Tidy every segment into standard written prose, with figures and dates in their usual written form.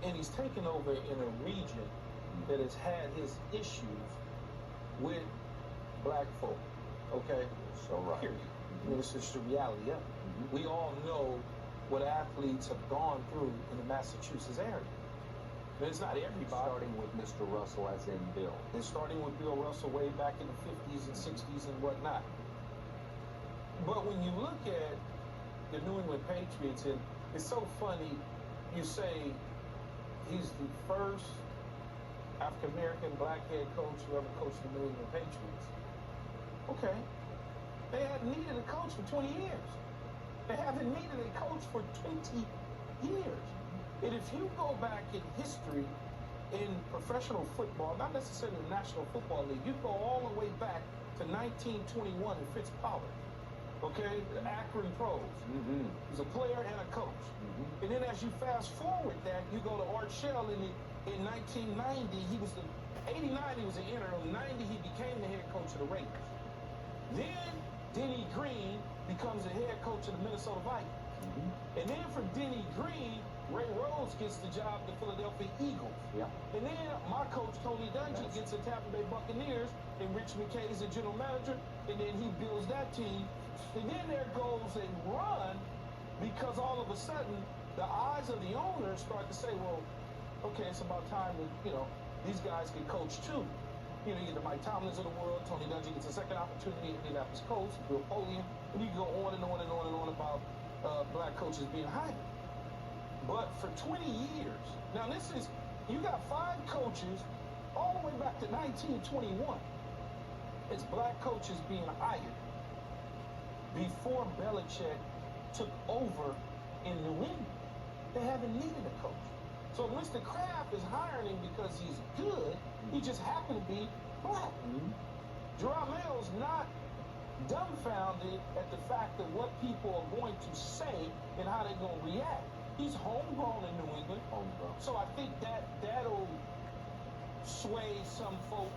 And he's taken over in a region that has had his issues with black folk, okay? So right. Period. I mean, it's just the reality of it. We all know what athletes have gone through in the Massachusetts area. And it's not everybody. Starting with Mr. Russell, as in Bill. It's starting with Bill Russell way back in the 50s and 60s and whatnot. But when you look at the New England Patriots, and it's so funny, you say he's the first African-American black head coach who ever coached the New England Patriots. Okay. They hadn't needed a coach for 20 years. They haven't needed a coach for 20 years. And if you go back in history in professional football, not necessarily the National Football League, you go all the way back to 1921 in Fitz Pollard. Okay, the Akron Pros. He's a player and a coach. And then as you fast forward that, you go to Art Shell in 1990. He was 89. He was an interim. 90. He became the head coach of the Raiders. Then Denny Green becomes the head coach of the Minnesota Vikings. And then from Denny Green, Ray Rhodes gets the job at the Philadelphia Eagles. And then my coach Tony Dungy gets the Tampa Bay Buccaneers, and Rich McKay is the general manager. And then he builds that team. And then there goes a run, because all of a sudden the eyes of the owners start to say, well, okay, it's about time that, these guys can coach too. You get the Mike Tomlins of the world. Tony Dungy gets a second opportunity in Indianapolis Colts, Bill Polian, and you can go on and on and on and on about black coaches being hired. But for 20 years, now you got 5 coaches all the way back to 1921. It's black coaches being hired before Belichick took over in New England. They haven't needed a coach. So Mr. Kraft is hiring him because he's good. He just happened to be black. Jerod Mayo's not dumbfounded at the fact of what people are going to say and how they're going to react. He's homegrown in New England. So I think that'll sway some folk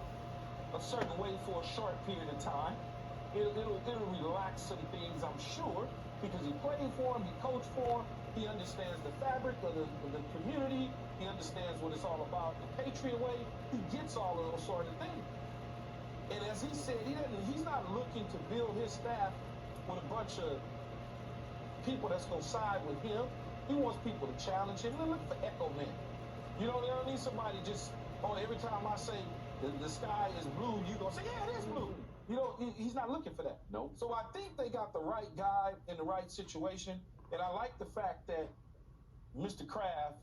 a certain way for a short period of time. It'll relax some things, I'm sure, because he played for him, he coached for him, he understands the fabric of the community, he understands what it's all about, the Patriot way, he gets all of those sort of things. And as he said, he's not looking to build his staff with a bunch of people that's going to side with him. He wants people to challenge him. Look for Echo Man. You don't need somebody just, every time I say the sky is blue, you going to say, yeah, it is blue. He's not looking for that. No. So I think they got the right guy in the right situation. And I like the fact that Mr. Kraft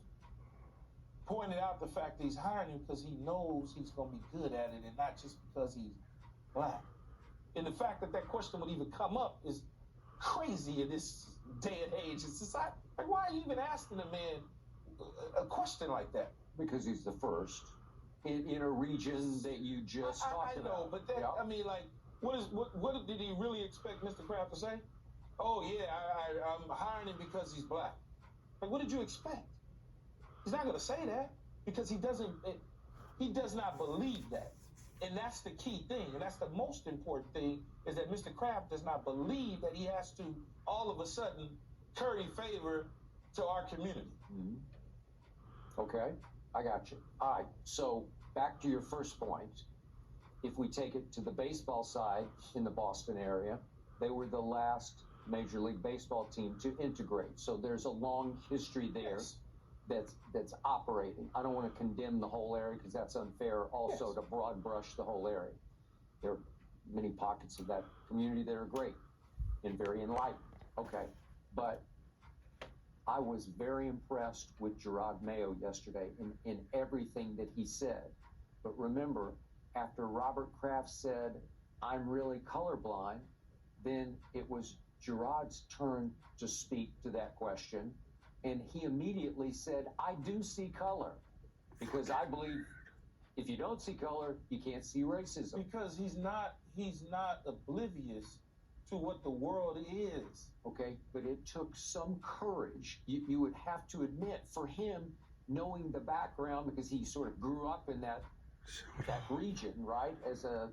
pointed out the fact that he's hiring him because he knows he's going to be good at it and not just because he's black. And the fact that question would even come up is crazy in this day and age in society. Like, why are you even asking a man a question like that? Because he's the first in a region that you just talked about. I know, but I mean, like, what did he really expect Mr. Kraft to say? Oh, yeah, I'm hiring him because he's black. Like, what did you expect? He's not going to say that because he does not believe that. And that's the key thing. And that's the most important thing, is that Mr. Kraft does not believe that he has to all of a sudden curry favor to our community. Okay, I got you. All right, so back to your first point. If we take it to the baseball side in the Boston area, they were the last Major League Baseball team to integrate. So there's a long history there that's operating. I don't want to condemn the whole area because that's unfair also to broad brush the whole area. There are many pockets of that community that are great and very enlightened. Okay, but I was very impressed with Jerod Mayo yesterday in everything that he said. But remember, after Robert Kraft said, I'm really colorblind, then it was Jerod's turn to speak to that question. And he immediately said, I do see color. Because I believe if you don't see color, you can't see racism. Because he's not oblivious to what the world is. Okay, but it took some courage, you would have to admit, for him knowing the background, because he sort of grew up in that region, right, as a